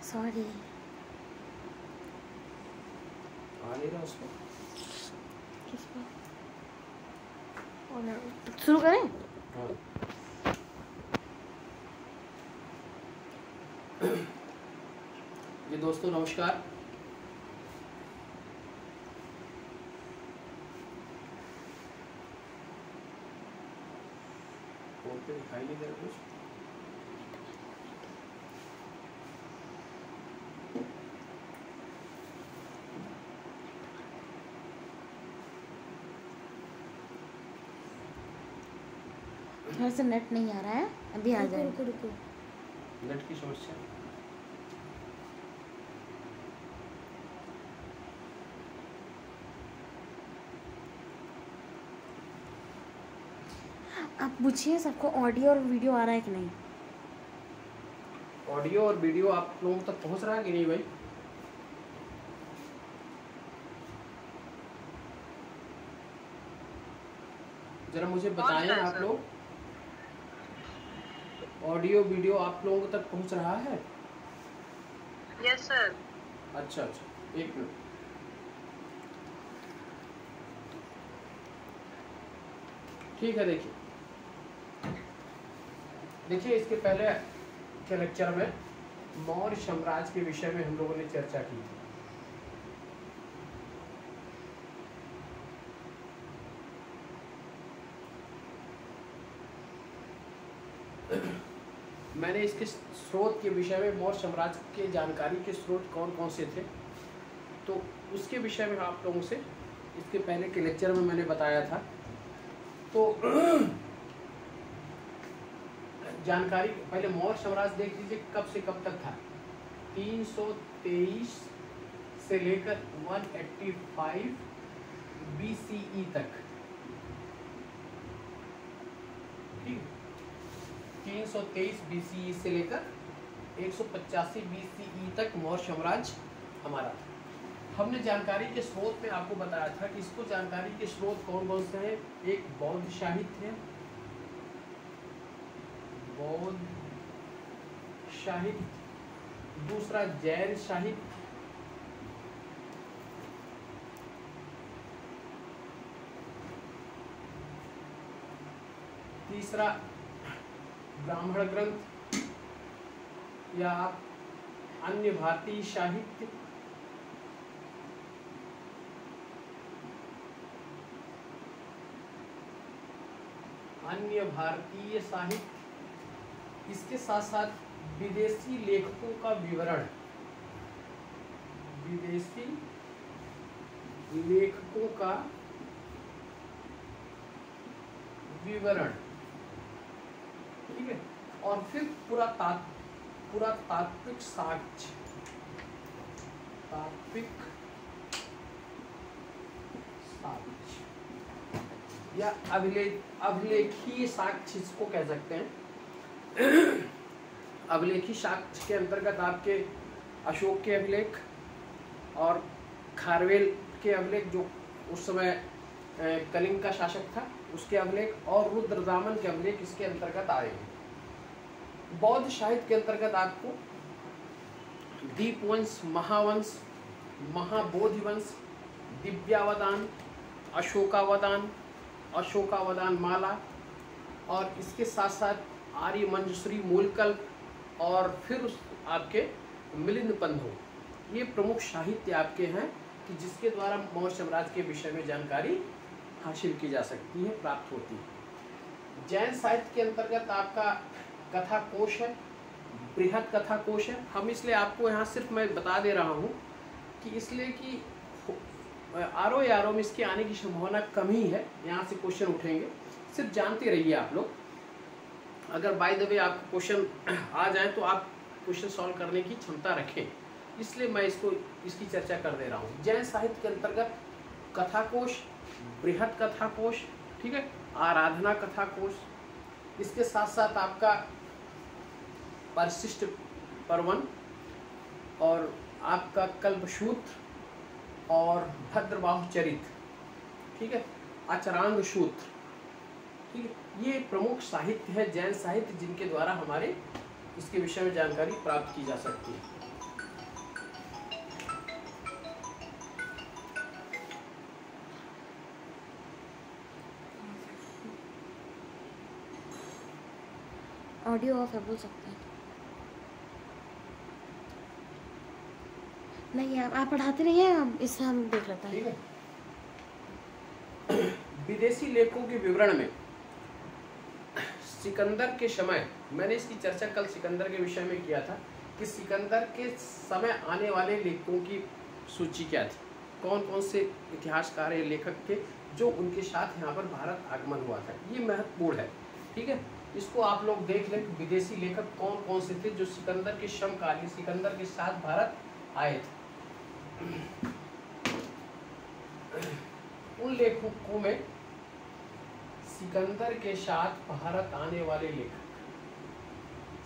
Sorry आ नहीं रहा उसको। किसको? शुरू करें? हाँ। ये दोस्तों नमस्कार। फोन पे दिखाई नहीं दे रहा कुछ। घर से नेट नहीं आ रहा है, अभी आ जाए। रुको। नेट की समस्या। आप पूछिए सबको ऑडियो और वीडियो आ रहा है कि नहीं। ऑडियो और वीडियो आप लोगों तक पहुंच रहा है कि नहीं भाई? जरा मुझे बताएं आप लोग, ऑडियो वीडियो आप लोगों तक पहुंच रहा है? Yes sir. अच्छा, एक मिनट। ठीक है, देखिए इसके पहले के लेक्चर में मौर्य साम्राज्य के विषय में हम लोगों ने चर्चा की थी। मैंने इसके स्रोत के विषय में मौर्य साम्राज्य के जानकारी के स्रोत कौन कौन से थे, तो उसके विषय में आप लोगों से इसके पहले के लेक्चर में मैंने बताया था। तो जानकारी पहले मौर्य साम्राज्य देख लीजिए कब से कब तक था। 323 से लेकर 185 BCE तक। ठीक, 323 BCE से लेकर 185 BCE तक मौर्य साम्राज्य हमारा था। हमने जानकारी के स्रोत में आपको बताया था कि इसको जानकारी के स्रोत कौन कौन से हैं। एक बौद्ध साहित्य है, बौद्ध साहित्य, दूसरा जैन साहित्य, तीसरा ब्राह्मण ग्रंथ या अन्य भारतीय साहित्य, अन्य भारतीय साहित्य। इसके साथ साथ विदेशी लेखकों का विवरण, विदेशी लेखकों का विवरण, ठीक है। और फिर पुरातात्विक साक्ष्य, तात्विक साक्ष्य या अभिलेखीय साक्ष्य इसको कह सकते हैं। अभिलेखी साक्ष्य के अंतर्गत आपके अशोक के अभिलेख और खारवेल के अभिलेख, जो उस समय कलिंग का शासक था, उसके अभिलेख, और रुद्रदामन के अभिलेख इसके अंतर्गत आए हैं। बौद्ध साहित्य के अंतर्गत आपको दीपवंश, महावंश, महाबोधिवंश, दिव्यावदान, अशोकावदान माला, और इसके साथ साथ आर्य मंजूश्री, मूलकल्प, और फिर आपके मिलिंद पंथो, ये प्रमुख साहित्य आपके हैं कि जिसके द्वारा मौर्य साम्राज्य के विषय में जानकारी हासिल की जा सकती है, प्राप्त होती है। जैन साहित्य के अंतर्गत आपका कथा कोश है, बृहद कथा कोश है। हम इसलिए आपको यहाँ सिर्फ मैं बता दे रहा हूँ कि इसलिए कि आरो में इसके आने की संभावना कम ही है, यहाँ से क्वेश्चन उठेंगे, सिर्फ जानते रहिए आप लोग। अगर बाय द वे आपको क्वेश्चन आ जाए तो आप क्वेश्चन सॉल्व करने की क्षमता रखें, इसलिए मैं इसकी चर्चा कर दे रहा हूँ। जैन साहित्य के अंतर्गत कथाकोश, बृहद कथाकोश, ठीक है, आराधना कथाकोश, इसके साथ साथ आपका परिशिष्ट पर्वन, और आपका कल्पसूत्र, और भद्रबाहु चरित्र, ठीक है, आचरांग सूत्र, ठीक है। ये प्रमुख साहित्य है जैन साहित्य, जिनके द्वारा हमारे इसके विषय में जानकारी प्राप्त की जा सकती है। ऑडियो ऑफ है, बोल सकते हैं। नहीं आप पढ़ाते रहिए, इससे हम देख लेते हैं। ठीक है। विदेशी लेखों के विवरण में सिकंदर के समय, मैंने इसकी चर्चा कल सिकंदर के विषय में किया था कि सिकंदर के समय आने वाले लेखकों की सूची क्या थी, कौन कौन से इतिहासकार या लेखक थे जो उनके साथ यहाँ पर भारत आगमन हुआ था। ये महत्वपूर्ण है। ठीक है, इसको आप लोग देख लें कि विदेशी लेखक कौन कौन से थे जो सिकंदर के समकालीन, सिकंदर के साथ भारत आए थे। उन लेखकों में सिकंदर के साथ भारत आने वाले लेखक,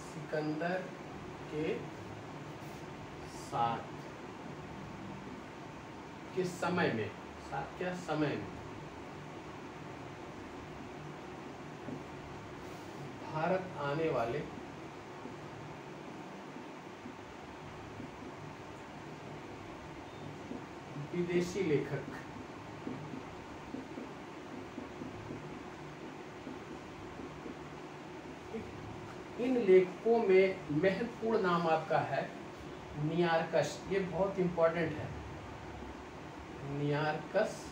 सिकंदर के साथ के समय में, साथ क्या समय में भारत आने वाले विदेशी लेखक, इन लेखकों में महत्वपूर्ण नाम आपका है नियार्कस। ये बहुत इंपॉर्टेंट है, नियार्कस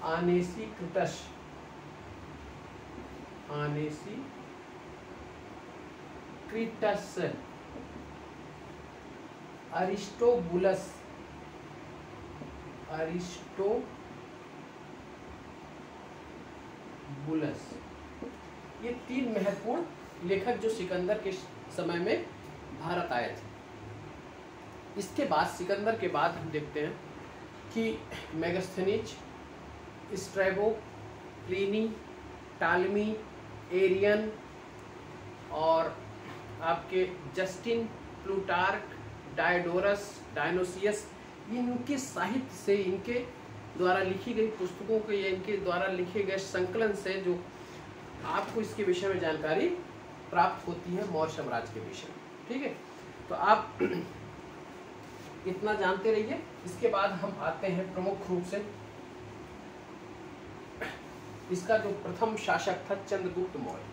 आनेसिक्रिटस, आनेसिक्रिटस, अरिस्टोबुलस, अरिस्टोबुलस। ये तीन महत्वपूर्ण लेखक जो सिकंदर के समय में भारत आए थे। इसके बाद, सिकंदर के बाद हम देखते हैं कि मेगास्थनीज, स्ट्रैबो, प्लिनी, टालमी, एरियन और आपके जस्टिन, प्लूटार्क, डायोडोरस, डायनोसियस, इनके साहित्य से, इनके द्वारा लिखी गई पुस्तकों के या इनके द्वारा लिखे गए संकलन से जो आपको इसके विषय में जानकारी प्राप्त होती है मौर्य साम्राज्य के विषय में। ठीक है, तो आप इतना जानते रहिए। इसके बाद हम आते हैं प्रमुख रूप से, इसका जो प्रथम शासक था चंद्रगुप्त मौर्य।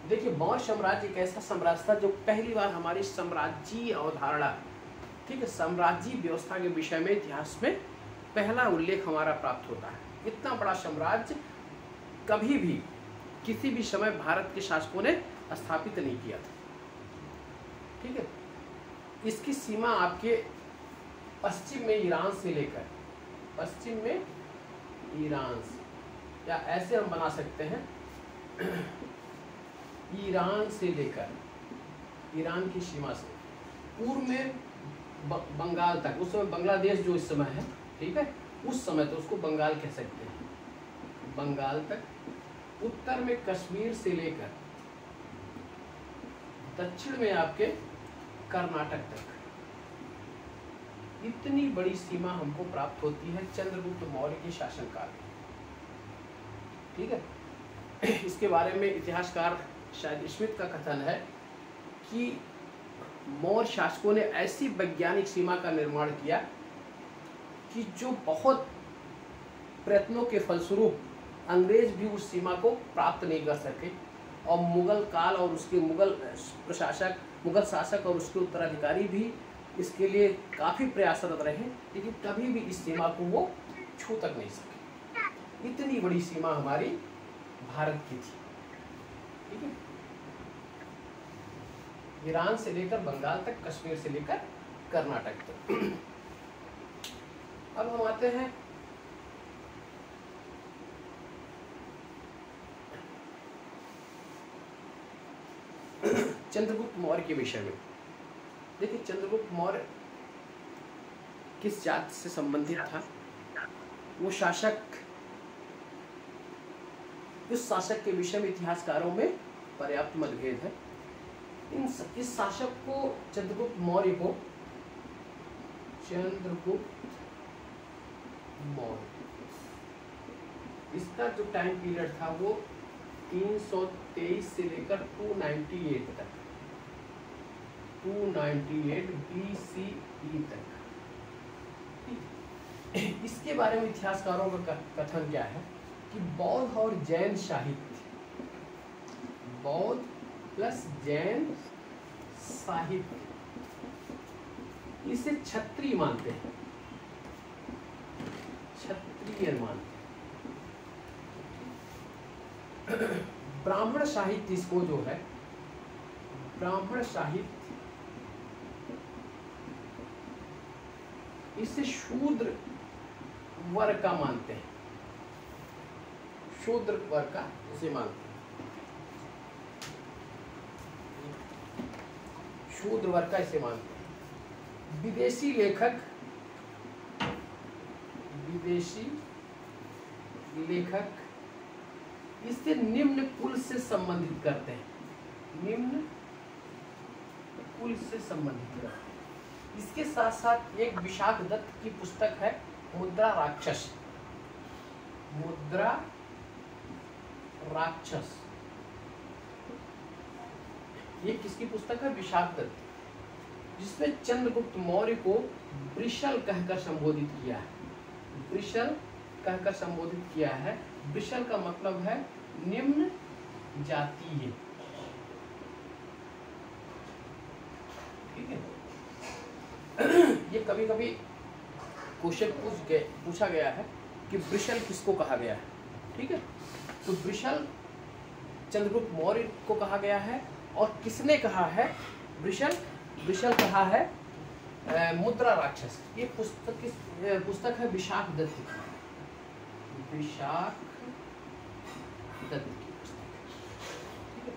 देखिए, मौर्य साम्राज्य एक ऐसा साम्राज्य था जो पहली बार हमारी साम्राज्यीय अवधारणा, ठीक है, साम्राज्यीय व्यवस्था के विषय में इतिहास में पहला उल्लेख हमारा प्राप्त होता है। इतना बड़ा साम्राज्य कभी भी किसी भी समय भारत के शासकों ने स्थापित नहीं किया था। ठीक है, इसकी सीमा आपके पश्चिम में ईरान से लेकर, पश्चिम में ईरान से, या ऐसे हम बना सकते हैं ईरान से लेकर, ईरान की सीमा से पूर्व में बंगाल तक, उस समय बांग्लादेश जो इस समय है, ठीक है, उस समय तो उसको बंगाल कह सकते हैं, बंगाल तक, उत्तर में कश्मीर से लेकर दक्षिण में आपके कर्नाटक तक। इतनी बड़ी सीमा हमको प्राप्त होती है चंद्रगुप्त मौर्य के शासनकाल में। ठीक है, इसके बारे में इतिहासकार शायद स्मिथ का कथन है कि मौर्य शासकों ने ऐसी वैज्ञानिक सीमा का निर्माण किया कि जो बहुत प्रयत्नों के फलस्वरूप अंग्रेज भी उस सीमा को प्राप्त नहीं कर सके, और मुगल काल और उसके मुगल प्रशासक, मुगल शासक और उसके उत्तराधिकारी भी इसके लिए काफ़ी प्रयासरत रहे, लेकिन कभी भी इस सीमा को वो छू तक नहीं सके। इतनी बड़ी सीमा हमारी भारत की थी। ठीक है, ईरान से लेकर बंगाल तक, कश्मीर से लेकर कर्नाटक तक। अब हम आते हैं चंद्रगुप्त मौर्य के विषय में। देखिए, चंद्रगुप्त मौर्य किस जाति से संबंधित था, वो शासक, इस शासक के विषय में इतिहासकारों में पर्याप्त मतभेद है। इस शासक को, चंद्रगुप्त मौर्य को, चंद्रगुप्त मौर्य, इसका जो टाइम पीरियड था वो 323 से लेकर 298 तक, 298 BCE तक। इसके बारे में इतिहासकारों का कथन क्या है कि बौद्ध और जैन साहित्य, बौद्ध प्लस जैन साहित्य, इसे क्षत्रिय मानते हैं, क्षत्रिय मानते हैं। ब्राह्मण साहित्य इसको जो है, ब्राह्मण साहित्य इसे शूद्र वर्ग का मानते हैं, शूद्र वर्ग का इसे मानते हैं, शूद्र वर्ग का इसे मानते हैं। विदेशी लेखक, विदेशी लेखक इसे निम्न कुल से संबंधित करते हैं, निम्न कुल से संबंधित करते हैं। इसके साथ साथ एक विशाख दत्त की पुस्तक है मुद्रा राक्षस, मुद्रा राक्षस, ये किसकी पुस्तक है? विशाख दत्त, जिसमें चंद्रगुप्त मौर्य को वृषल कहकर संबोधित किया है, वृषल कहकर संबोधित किया है। वृषल का मतलब है निम्न जातीय, ठीक है। ये कभी कभी क्वेश्चन पूछा गया है कि वृषल किसको कहा गया है, ठीक है। तो वृषल चंद्रगुप्त मौर्य को कहा गया है, और किसने कहा है वृषल? वृषल कहा है मुद्रा राक्षस। ये पुस्तक है विशाख दत्त की, विशाख दत्त की पुस्तक, ठीक है।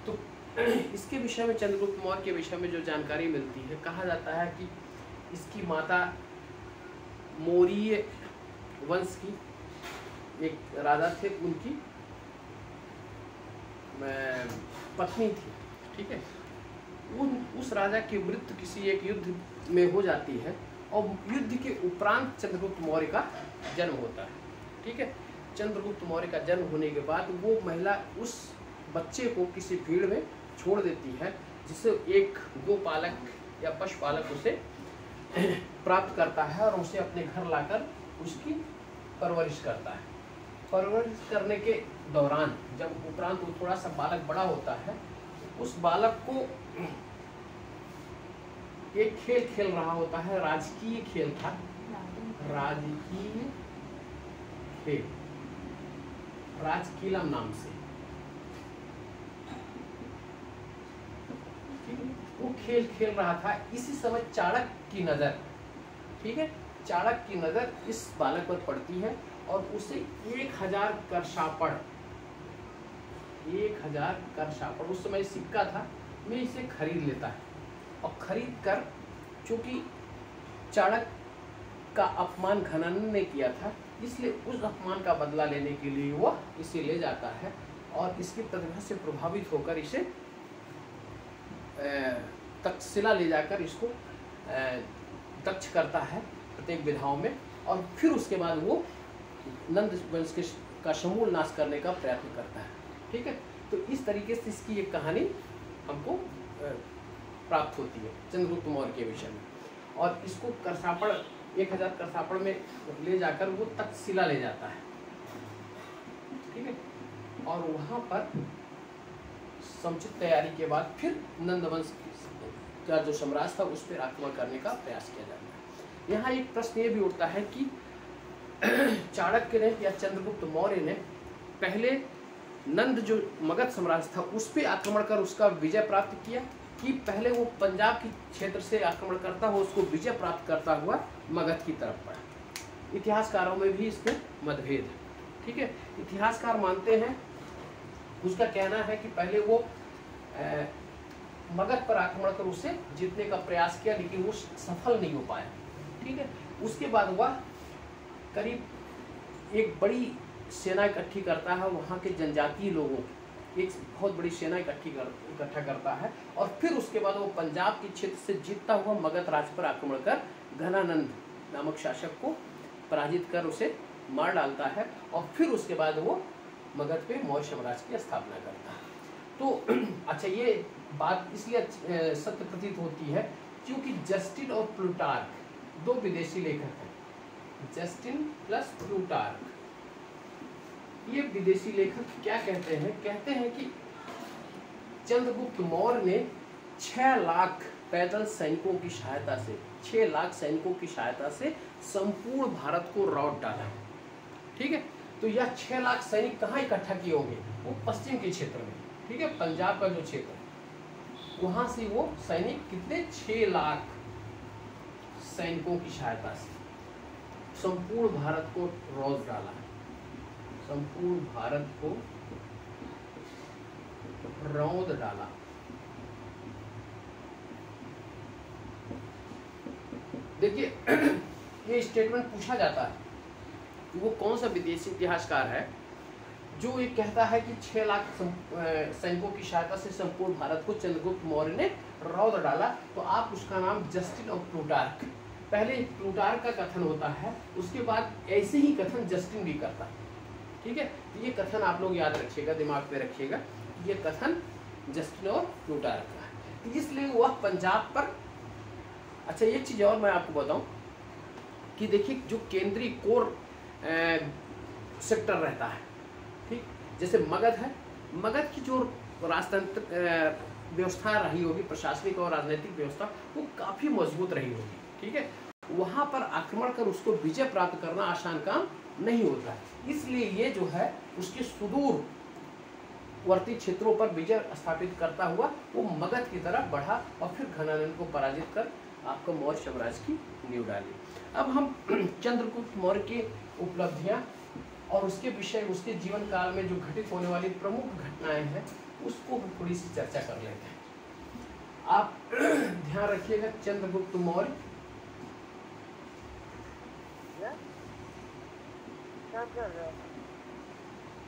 तो इसके विषय में, चंद्रगुप्त मौर्य के विषय में जो जानकारी मिलती है, कहा जाता है कि इसकी माता मौर्य वंश की एक राजा थे, उनकी पत्नी थी, ठीक है। उस राजा की मृत्यु किसी एक युद्ध में हो जाती है, और युद्ध के उपरांत चंद्रगुप्त मौर्य का जन्म होता है, ठीक है। चंद्रगुप्त मौर्य का जन्म होने के बाद वो महिला उस बच्चे को किसी फील्ड में छोड़ देती है, जिसे एक गोपालक या पशुपालक उसे प्राप्त करता है और उसे अपने घर लाकर उसकी परवरिश करता है। परवरिश करने के दौरान जब उपरांत वो थोड़ा सा बालक बड़ा होता है, उस बालक को एक खेल खेल रहा होता है, राजकीय खेल था, राजकीय खेल, राजकीलम नाम से, ठीक है। वो खेल खेल रहा था। इसी समय चाणक्य की नजर, ठीक है, चाणक्य की नजर इस बालक पर पड़ती है और उसे 1000 करशापड़, 1000 करशापड़ उस समय सिक्का था, में इसे खरीद लेता है। और खरीद कर, चूंकि चाणक्य का अपमान घनानंद ने किया था, इसलिए उस अपमान का बदला लेने के लिए वह इसे ले जाता है और इसकी प्रतिभा से प्रभावित होकर इसे तक्षशिला ले जाकर इसको दक्ष करता है प्रत्येक विधाओं में, और फिर उसके बाद वो नंद वंश का समूल नाश करने का प्रयत्न करता है, ठीक है। तो इस तरीके से इसकी एक कहानी हमको प्राप्त होती है चंद्रगुप्त मौर्य के विषय में। और इसको करसापड़, 1000 करसापड़ में ले जाकर वो तक्षशिला ले जाता है, ठीक है। और वहाँ पर समुचित तैयारी के बाद फिर नंदवंश का जो साम्राज्य था उस पर आक्रमण करने का प्रयास किया जाता है। यहाँ एक प्रश्न ये भी उठता है कि चाणक्य ने या चंद्रगुप्त मौर्य ने पहले नंद जो मगध साम्राज्य था उस पर आक्रमण कर उसका विजय प्राप्त किया, कि पहले वो पंजाब के क्षेत्र से आक्रमण करता हुआ उसको विजय प्राप्त करता हुआ मगध की तरफ बढ़ा। इतिहासकारों में भी इसमें मतभेद है, ठीक है। इतिहासकार मानते हैं, उसका कहना है कि पहले वो मगध पर आक्रमण कर उसे जीतने का प्रयास किया, लेकिन वो सफल नहीं हो पाया, ठीक है। उसके बाद वह करीब एक बड़ी सेना इकट्ठी करता है, वहाँ के जनजातीय लोगों की एक बहुत बड़ी सेना इकट्ठा करता है, और फिर उसके बाद वो पंजाब के क्षेत्र से जीतता हुआ मगध राज्य पर आक्रमण कर घनानंद नामक शासक को पराजित कर उसे मार डालता है, और फिर उसके बाद वो मगध पे मौर्य साम्राज्य की स्थापना करता है। तो अच्छा, ये बात इसलिए सत्य प्रतीत होती है क्योंकि जस्टिन और प्लूटार्क 2 विदेशी लेखक हैं, जस्टिन प्लस प्लूटार्क। ये विदेशी लेखक क्या कहते हैं कि चंद्रगुप्त मौर्य ने 6 लाख पैदल सैनिकों की सहायता से 6 लाख सैनिकों की सहायता से संपूर्ण भारत को रौंद डाला। ठीक है, तो यह 6 लाख सैनिक कहाँ इकट्ठा किए होंगे? वो पश्चिम के क्षेत्र में, ठीक है, पंजाब का जो क्षेत्र है वहां से वो सैनिक कितने 6 लाख सैनिकों की सहायता से संपूर्ण भारत को रौंद डाला, संपूर्ण भारत को रौंद डाला। देखिए ये स्टेटमेंट पूछा जाता है कि वो कौन सा विदेशी इतिहासकार है जो ये कहता है कि 6 लाख सैनिकों की सहायता से संपूर्ण भारत को चंद्रगुप्त मौर्य ने रौंद डाला। तो आप उसका नाम जस्टिन और प्लूटार्क, पहले प्लूटार्क का कथन होता है, उसके बाद ऐसे ही कथन जस्टिन भी करता है। ठीक है, तो ये कथन आप लोग याद रखिएगा, दिमाग पे रखिएगा, ये कथन जस्टिन और प्लूटार्क का है। तो इसलिए वह पंजाब पर। अच्छा एक चीज़ और मैं आपको बताऊं कि देखिए जो केंद्रीय कोर सेक्टर रहता है, ठीक, जैसे मगध है, मगध की जो राजतंत्र व्यवस्था रही होगी, प्रशासनिक और राजनीतिक व्यवस्था, वो काफ़ी मजबूत रही होगी। ठीक है, वहाँ पर आक्रमण कर उसको विजय प्राप्त करना आसान काम नहीं होता है, इसलिए ये जो है उसके सुदूरवर्ती क्षेत्रों पर विजय स्थापित करता हुआ वो मगध की तरफ बढ़ा और फिर घनानंद को पराजित कर आपको मौर्य साम्राज्य की नींव डाली। अब हम चंद्रगुप्त मौर्य की उपलब्धियां और उसके विषय, उसके जीवन काल में जो घटित होने वाली प्रमुख घटनाएं हैं उसको थोड़ी सी चर्चा कर लेते हैं। आप ध्यान रखिएगा, चंद्रगुप्त मौर्य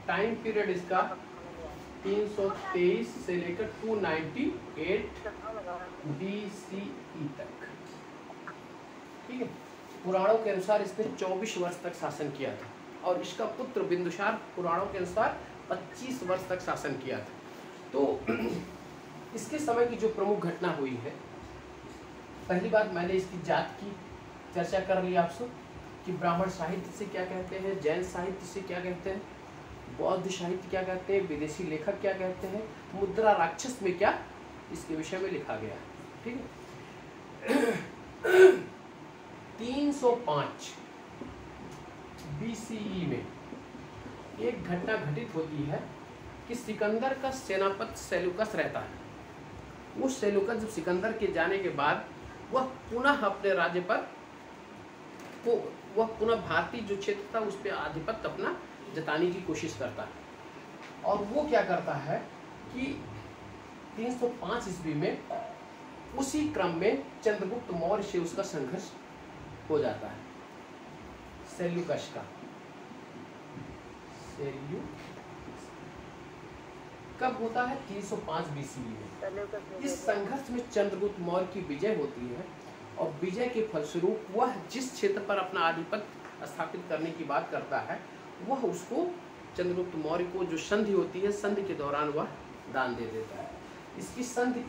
टाइम पीरियड इसका 323 से लेकर 298 BCE तक। ठीक है, पुराणों के अनुसार इसने 24 वर्ष तक शासन किया था और इसका पुत्र बिंदुसार पुराणों के अनुसार 25 वर्ष तक शासन किया था। तो इसके समय की जो प्रमुख घटना हुई है, पहली बात मैंने इसकी जात की चर्चा कर ली आपसे कि ब्राह्मण साहित्य से क्या कहते हैं, जैन साहित्य से क्या कहते हैं, बौद्ध साहित्य क्या कहते हैं, विदेशी लेखक क्या कहते हैं, मुद्रा राक्षस में क्या इसके विषय में लिखा गया है। ठीक है, 305 BCE में एक घटना घटित होती है कि सिकंदर का सेनापति सेल्यूकस रहता है। वो सेल्यूकस जब सिकंदर के जाने के बाद वह पुनः अपने राज्य पर वह पुनः भारतीय जो क्षेत्र था उस पर आधिपत्य अपना जताने की कोशिश करता है। और वो क्या करता है कि 305 ईस्वी में उसी क्रम में चंद्रगुप्त मौर्य से उसका संघर्ष हो जाता है, सेल्यूकस का। कब होता है? 305 BCE में। इस संघर्ष में चंद्रगुप्त मौर्य की विजय होती है और विजय के फलस्वरूप वह जिस क्षेत्र पर अपना आधिपत्य स्थापित करने की बात करता है वह उसको चंद्रगुप्त मौर्य को जो संधि होती है, संधि के दौरान वह दान दे देता है। इसकी संधि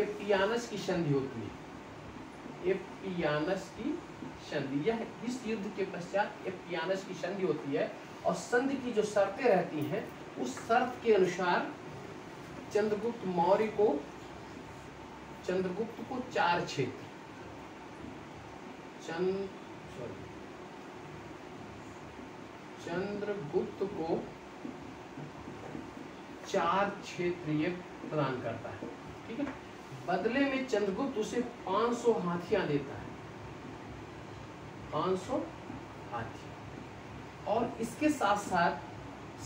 एप्पियानस की संधि होती है, एप्पियानस की संधि। यह इस युद्ध के पश्चात एप्पियानस की संधि होती है और संधि की जो शर्तें रहती हैं उस शर्त के अनुसार चंद्रगुप्त को 4 क्षेत्र चंद्रगुप्त को 4 क्षेत्र ये प्रदान करता है। ठीक है, बदले में चंद्रगुप्त उसे 500 हाथियां देता है, 500 हाथी। और इसके साथ साथ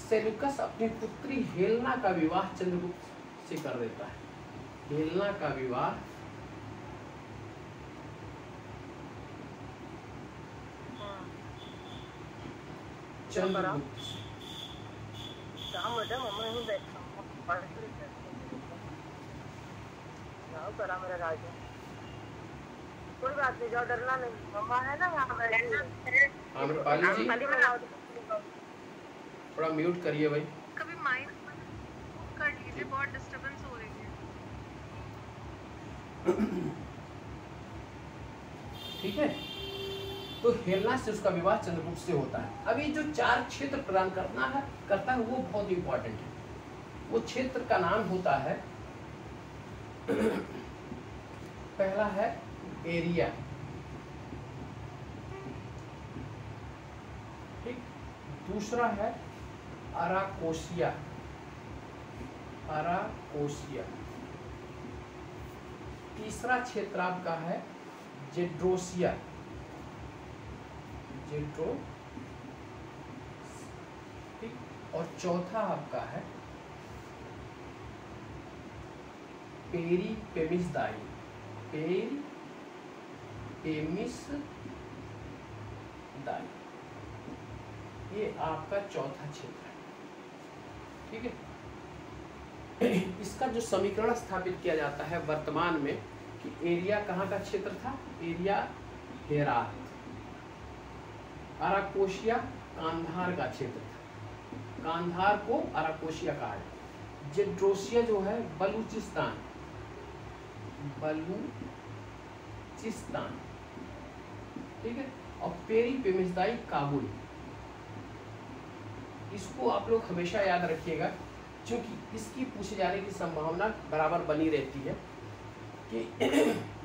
सेल्यूकस अपनी पुत्री हेलेना का विवाह चंद्रगुप्त से कर देता है। हेलेना का विवाह चंद्रगुप्त कोई बात नहीं, जाओ, डरना नहीं, मम्मा है ना यहाँ पर। आम्रपाली जी थोड़ा म्यूट करिए भाई। कभी माइक कर लीजिए, बहुत डिस्टरबेंस हो रही है। ठीक है, तो हेलना से उसका विवाह चंद्रगुप्त से होता है। अब ये जो 4 क्षेत्र प्रदान करता है वो बहुत इंपॉर्टेंट है। वो क्षेत्र का नाम होता है, पहला है एरिया, ठीक, दूसरा है अराकोसिया, तीसरा क्षेत्र आपका है जेड्रोसिया, ठीक, और चौथा आपका है पेरिपेमिसदाई, ये आपका चौथा क्षेत्र है, ठीक है। इसका जो समीकरण स्थापित किया जाता है वर्तमान में कि एरिया कहाँ का क्षेत्र था, एरिया हेरात, अराकोशिया कांधार का क्षेत्र था, कांधार को अराकोशिया कहा है। जेड्रोसिया जो है बलूचिस्तान, ठीक है, और पेरिपेमिसदाई काबुल। इसको आप लोग हमेशा याद रखिएगा क्योंकि इसकी पूछे जाने की संभावना बराबर बनी रहती है कि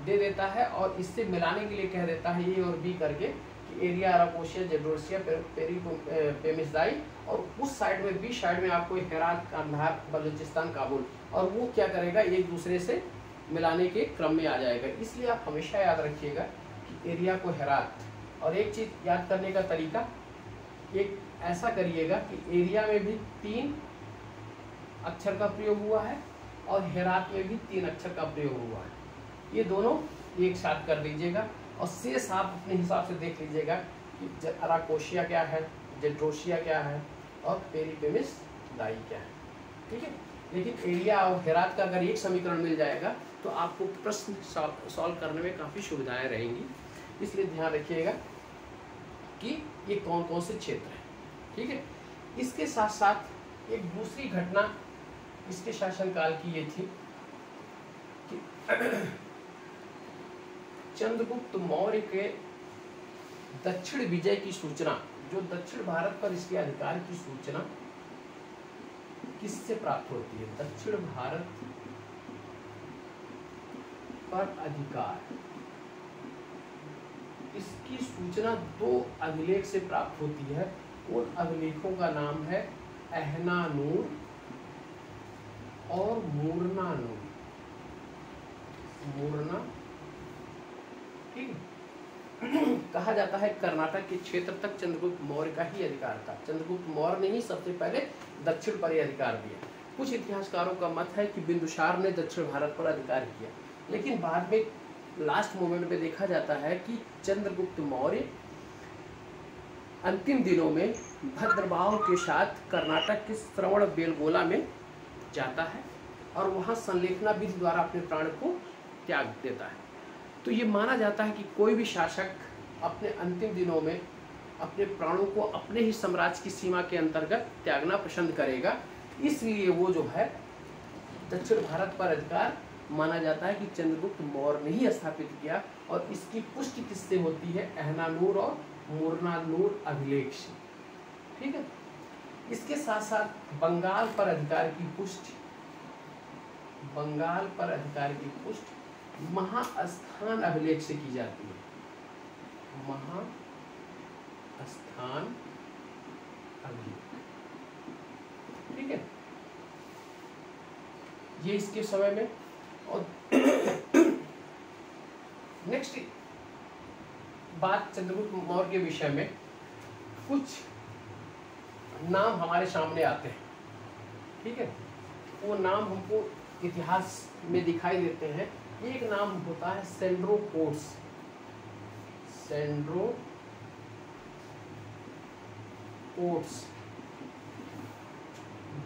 दे देता है और इससे मिलाने के लिए कह देता है ए और बी करके कि एरिया अराकोशिया जेड्रोसिया पेरिपेमिसदाई, और उस साइड में बी साइड में आपको हेरात कांधार बलूचिस्तान काबुल, और वो क्या करेगा एक दूसरे से मिलाने के क्रम में आ जाएगा। इसलिए आप हमेशा याद रखिएगा कि एरिया को हेरात, और एक चीज याद करने का तरीका, एक ऐसा करिएगा कि एरिया में भी 3 अक्षर का प्रयोग हुआ है और हेरात में भी 3 अक्षर का प्रयोग हुआ है, ये दोनों एक साथ कर दीजिएगा और शेष आप अपने हिसाब से देख लीजिएगा कि अराकोशिया क्या है, जेड्रोसिया क्या है और पेरिपेमिसदाई क्या है, ठीक है। लेकिन एरिया और हेरात का अगर एक समीकरण मिल जाएगा तो आपको प्रश्न सॉल्व करने में काफ़ी सुविधाएं रहेंगी, इसलिए ध्यान रखिएगा कि ये कौन कौन से क्षेत्र हैं, ठीक है। इसके साथ साथ एक दूसरी घटना इसके शासनकाल की ये थी कि चंद्रगुप्त मौर्य के दक्षिण विजय की सूचना, जो दक्षिण भारत पर इसके अधिकार की सूचना किससे प्राप्त होती है, दक्षिण भारत पर अधिकार, इसकी सूचना 2 अभिलेख से प्राप्त होती है। उन अभिलेखों का नाम है अहनानूर और मूर्नानूर, ठीक है। कहा जाता है कर्नाटक के क्षेत्र तक चंद्रगुप्त मौर्य का ही अधिकार था। चंद्रगुप्त मौर्य ने ही सबसे पहले दक्षिण पर अधिकार दिया। कुछ इतिहासकारों का मत है कि बिंदुसार ने दक्षिण भारत पर अधिकार किया, लेकिन बाद में लास्ट मोमेंट में देखा जाता है कि चंद्रगुप्त मौर्य अंतिम दिनों में भद्रभाव के साथ कर्नाटक के श्रवणबेलगोला में जाता है और वहाँ संलेखना विधि द्वारा अपने प्राण को त्याग देता है। तो ये माना जाता है कि कोई भी शासक अपने अंतिम दिनों में अपने प्राणों को अपने ही साम्राज्य की सीमा के अंतर्गत त्यागना पसंद करेगा, इसलिए वो जो है दक्षिण भारत पर अधिकार माना जाता है कि चंद्रगुप्त मौर्य ने ही स्थापित किया, और इसकी पुष्टि किससे होती है, अहनानूर और मूर्नानूर अभिलेख से, ठीक है। इसके साथ साथ बंगाल पर अधिकार की पुष्टि, महास्थान अभिलेख से की जाती है, महास्थान अभिलेख, ठीक है। ये इसके समय में। और नेक्स्ट बात चंद्रगुप्त मौर्य के विषय में, कुछ नाम हमारे सामने आते हैं, ठीक है। वो नाम हमको इतिहास में दिखाई देते हैं। एक नाम होता है सेंड्रोकोट्स,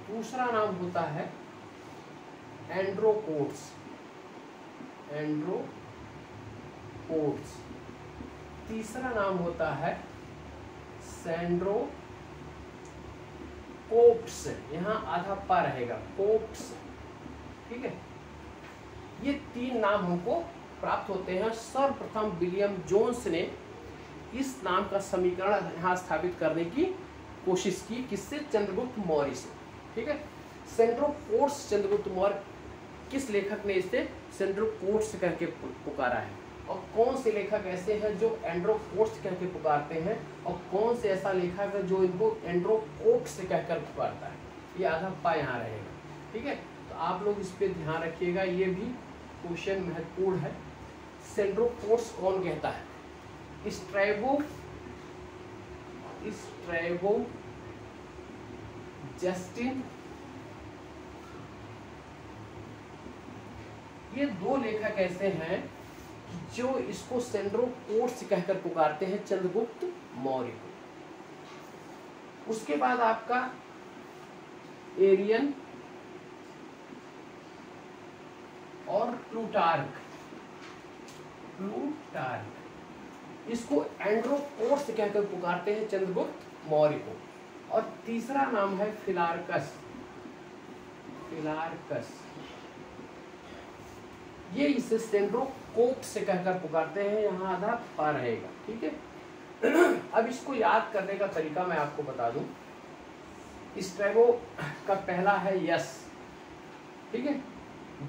दूसरा नाम होता है एंड्रोकोट्स, तीसरा नाम होता है सैंड्रोकोप्ट्स, यहाँ आधा पा रहेगा, कोप्ट्स, ठीक है। ये 3 नाम हमको प्राप्त होते हैं। सर्वप्रथम विलियम जोन्स ने इस नाम का समीकरण यहाँ स्थापित करने की कोशिश की, किससे? चंद्रगुप्त मौर्य से। ठीक है, सेंड्रोकोट्स चंद्रगुप्त मौर्य, किस लेखक ने इसे सेंड्रोकोट्स करके पुकारा है? और कौन से लेखक ऐसे हैं जो एंड्रोकोट्स कहकर पुकारते हैं, और कौन से ऐसा लेखक है जो इनको एंड्रोकोट्स कहकर पुकारता है? ये आधा पा यहाँ रहेगा। ठीक है, तो आप लोग इस पे ध्यान रखिएगा, ये भी क्वेश्चन महत्वपूर्ण है। सेंड्रोकोट्स कौन कहता है? स्ट्रैबो जस्टिन, ये दो लेखक ऐसे हैं जो इसको सेंड्रोकोट्स कहकर पुकारते हैं, चंद्रगुप्त मौर्य को। उसके बाद आपका एरियन और प्लूटार्क, इसको एंड्रोकोट्स कहकर पुकारते हैं, चंद्रगुप्त मौर्य को। और तीसरा नाम है फिलार्कस, ये इसे सेंड्रोकोट्स से कहकर पुकारते हैं, यहाँ आधा पा रहेगा। ठीक है, अब इसको याद करने का तरीका मैं आपको बता दूं। स्ट्रैबो का पहला है यस, ठीक है,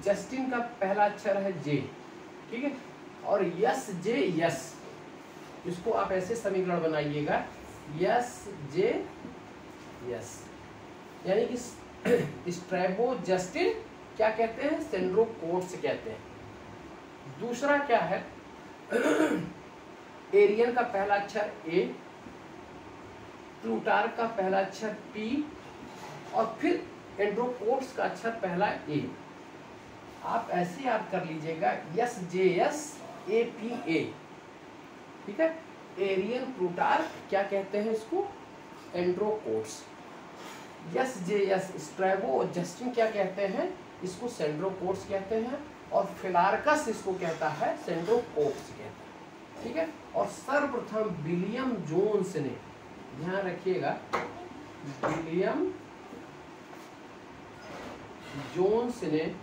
जस्टिन का पहला अक्षर है जे, ठीक है, और यस जे यस, इसको आप ऐसे समीकरण बनाइएगा, यस जे यस, यानी कि स्ट्रैबो जस्टिन क्या कहते हैं? सेंड्रोकोट्स कहते हैं। दूसरा क्या है? एरियन का पहला अक्षर ए, प्लूटार्क का पहला अक्षर पी, और फिर एंड्रोकोट्स का अक्षर पहला ए। आप ऐसे याद कर लीजिएगा, yes J yes A P A. ठीक है, एरियन प्लूटार्क क्या कहते हैं इसको? एंड्रोकोट्स। यस जे यस स्ट्रैबो और जस्टिन क्या कहते हैं? इसको सेंड्रोकोट्स कहते हैं। और फिलार्कस इसको कहता है सेंड्रोकोट्स कहता है। ठीक है, और सर्वप्रथम विलियम जोन्स ने, ध्यान रखिएगा, विलियम जोन्स ने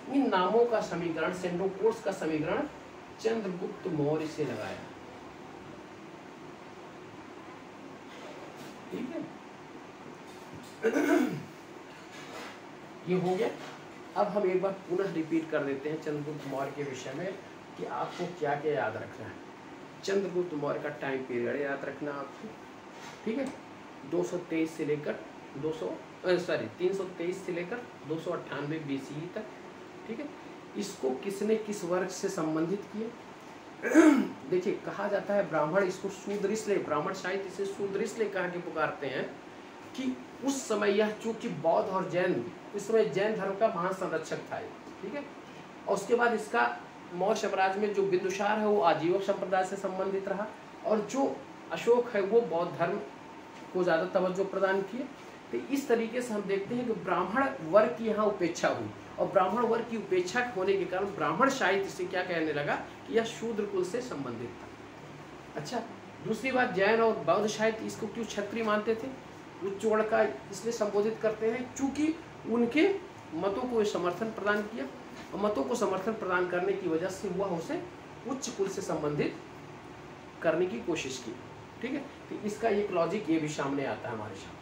इन नामों का समीकरण, सेंड्रोकोट्स का समीकरण चंद्रगुप्त मौर्य से लगाया। ठीक है, ये हो गया। अब हम एक बार पुनः रिपीट कर देते हैं चंद्रगुप्त मौर्य के विषय में कि आपको क्या क्या याद रखना है। चंद्रगुप्त मौर्य का टाइम पीरियड याद रखना आपको। ठीक है, 223 से लेकर 323 से लेकर 298 BCE तक। ठीक है, इसको किसने किस वर्ग से संबंधित किया? देखिए, कहा जाता है ब्राह्मण इसको शूद्र इसलिए, ब्राह्मण साहित्य इसे शूद्र इसलिए कहा के पुकारते हैं कि उस समय यह चूंकि बौद्ध और जैन, इस समय जैन धर्म का महान संरक्षक था। ठीक है, और उसके बाद इसका मौर्य साम्राज्य में जो बिंदुसार है वो आजीवक संप्रदाय से संबंधित रहा, और जो अशोक है वो बौद्ध धर्म को ज़्यादा तवज्जो प्रदान किए। तो इस तरीके से हम देखते हैं कि ब्राह्मण वर्ग की यहाँ उपेक्षा हुई, और ब्राह्मण वर्ग की उपेक्षा होने के कारण ब्राह्मण साहित्य से क्या कहने लगा कि यह शूद्र कुल से संबंधित था। अच्छा, दूसरी बात, जैन और बौद्ध साहित्य इसको क्यों क्षत्रिय मानते थे? उच्च वर्ण का इसलिए संबोधित करते हैं क्योंकि उनके मतों को समर्थन प्रदान किया, और मतों को समर्थन प्रदान करने की वजह से वह उसे उच्च कुल से संबंधित करने की कोशिश की। ठीक है, तो इसका एक लॉजिक ये भी सामने आता है हमारे सामने।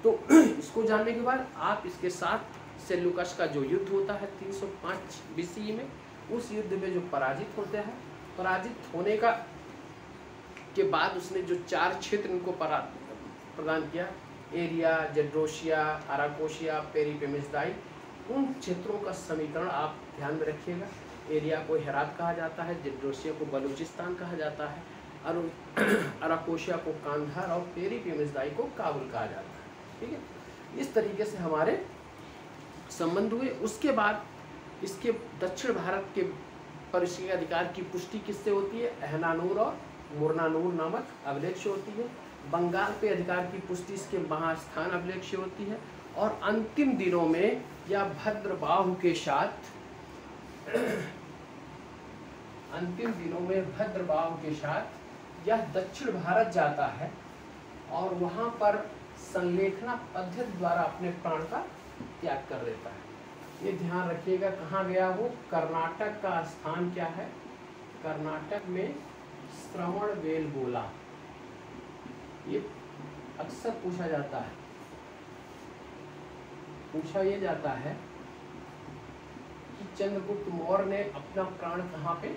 तो इसको जानने के बाद आप इसके साथ सेल्यूकस का जो युद्ध होता है 305 BCE में, उस युद्ध में जो पराजित होते हैं, पराजित होने का के बाद उसने जो 4 क्षेत्र इनको प्रदान किया, एरिया, जेड्रोशिया, अराकोशिया, पेरिपेमिसदाई, उन क्षेत्रों का समीकरण आप ध्यान में रखिएगा। एरिया को हेरात कहा जाता है, जेड्रोशिया को बलूचिस्तान कहा जाता है, और अराकोशिया को कांधार, और पेरिपेमिसदाई को काबुल कहा जाता है। ठीक है, इस तरीके से हमारे संबंध हुए। उसके बाद इसके दक्षिण भारत के परिषदीय अधिकार की पुष्टि किससे होती है? अहनानूर और मुरनानूर नामक अभिलेख से होती है। बंगाल पे अधिकार की पुष्टि इसके महास्थान अभिलेख से होती है। और अंतिम दिनों में या भद्रबाहु के साथ यह दक्षिण भारत जाता है, और वहाँ पर संलेखना पद्धति द्वारा अपने प्राण का त्याग कर देता है। ये ध्यान रखिएगा, कहाँ गया वो? कर्नाटक का स्थान क्या है? कर्नाटक में श्रवणबेलगोला, ये अक्सर पूछा जाता है, पूछा ये जाता है कि चंद्रगुप्त मौर्य ने अपना प्राण कहाँ पे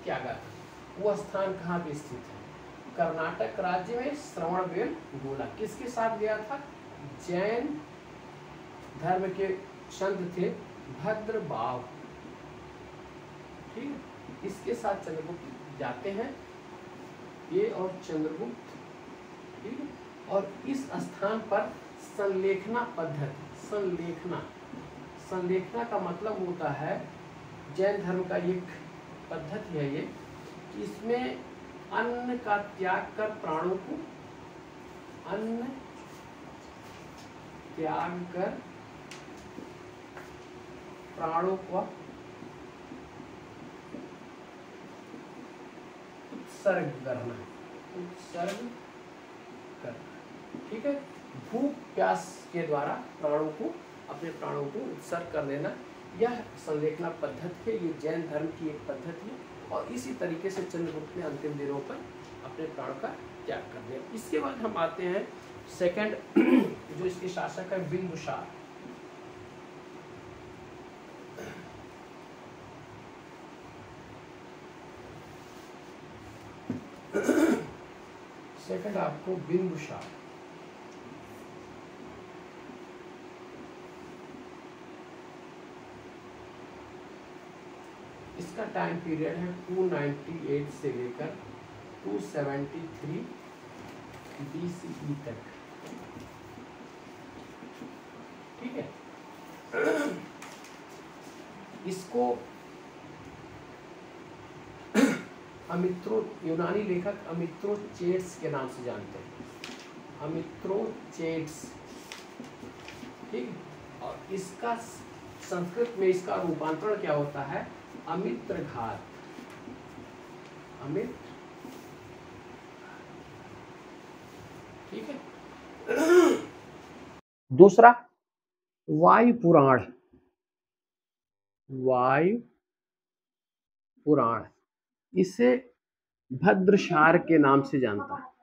त्यागा था, वो स्थान कहाँ पे स्थित है। कर्नाटक राज्य में श्रवणबेलगोला किसके साथ गया था? जैन धर्म के संत थे भद्रबाव, ठीक है, इसके साथ चंद्रगुप्त जाते हैं, ये और चंद्रगुप्त, ठीक है। और इस स्थान पर संलेखना पद्धति, संलेखना का मतलब होता है जैन धर्म का एक पद्धति है ये, कि इसमें अन्न का त्याग कर प्राणों को, अन्न त्याग कर प्राणों को उत्सर्ग करना, उत्सर्ग करना, ठीक है। भूख प्यास के द्वारा प्राणों को, अपने प्राणों को उत्सर्ग कर देना, यह संलेखना पद्धति है, ये जैन धर्म की एक पद्धति है। और इसी तरीके से चंद्रगुप्त ने अंतिम दिनों पर अपने प्राण का त्याग कर दिया। इसके बाद हम आते हैं सेकंड, जो इसके शासक है बिंदुसार। सेकंड आपको बिंदुसार, इसका टाइम पीरियड है 298 से लेकर 273 BCE तक, ठीक है। इसको यूनानी लेखक अमित्रोचेट्स के नाम से जानते हैं, अमित्रोचेट्स, ठीक। और इसका संस्कृत में इसका रूपांतरण क्या होता है? अमित्रघात, अमित्र, ठीक है। दूसरा वायु पुराण, वायु पुराण, इसे भद्रसार के नाम से जानता है,